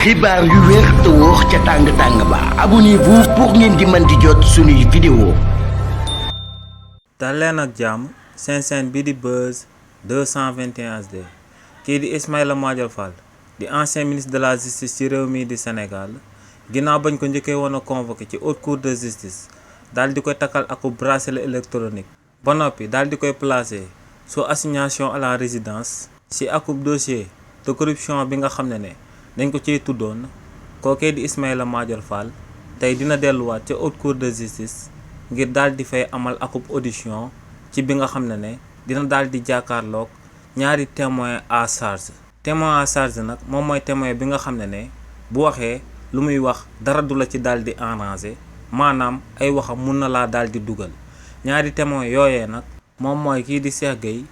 xibaar yu wér te wóor ca tàng-tàng ba abonnez-vous pour ngeen di mën di jot suñuy vidéo. dal leen ak jàmm seen chaîne bi di Buzz 221 HD kii di Ismaïla Madior Fall di ancien ministre de la justice ci réew mi di Sénégal ginnaaw bañ ko njëkkee woon a convoqué ci haute cour de justice daal di koy takkal ak bracelet électronique ba noppi daal di koy placé sous assignation à la résidence ci akub dossier de corruption bi nga xam ne dañ ko ciy tuddoon kookee di Ismaïla Madior Fall tey dina delluwaat ca haute cour de justice ngir daal di fay amal akub audition ci bi nga xam ne dina daal di jàkkaarloog ñaari témoin à charge. témoin à charge nag moom mooy témoin bi nga xam ne bu waxee lu muy wax dara du la ci daal di arrangé maanaam ay waxam mun na laa daal di dugal ñaari témoin yooyee nag moom mooy kii di Cheikh Gueye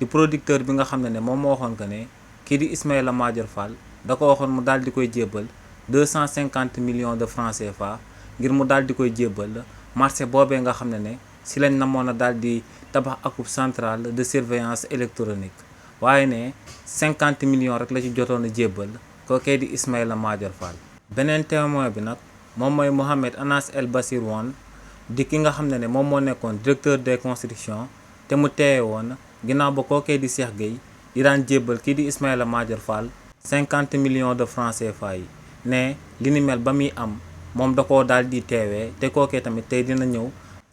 di producteur bi nga xam ne moom moo waxoon que ne kii di Ismaïla Madior Fall da ko waxoon mu daal di koy jébbal 250 millions de francs CFA ngir mu daal di koy jébbal marché boobee nga xam ne si lañ namoon a daal di tabax akub centrale de surveillance électronique waaye ne 50 millions rek la ci jotoon a jébbal kookee di Ismaïla Madior Fall. beneen témoin bi nag moom mooy Mohamed Anas El Bassir Wane di ki nga xam ne moom moo nekkoon directeur des constructions te mu teewe woon ginnaaw ba kookee di Cheikh Gueye di daan jébbal kii di Ismaïla Madior Fall 50 millions de francs CFA yi ne li ni mel ba muy am moom da koo daal di teewee te kookee tamit tey dina ñëw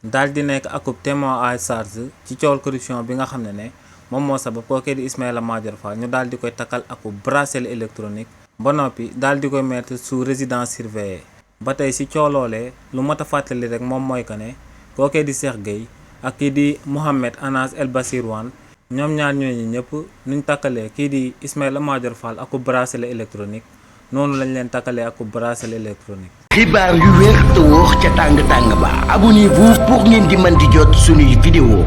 daal di nekk akub témoin à charge ci coowal corruption bi nga xam ne moom moo sabab kookee di Ismaïla Madior Fall ñu daal di koy takkal akub bracelet électronique ba noppi daal di koy mettre sous résidence surveillée. ba tey si coow loolee lu mat a fàttali rek moom mooy que ne kookee di Cheikh Gueye ak kii di Mohamed Anas El Bassir Wane ñoom ñaar ñooñu ñëpp nuñ takkalee kii di Ismaïla Madior Fall ak bracelet électronique noonu lañ leen takkalee ak bracelet électronique. xibaar yu wér te wóor ca tàng-tàng ba abonnez-vous pour ngeen di mën di jot suñuy vidéo.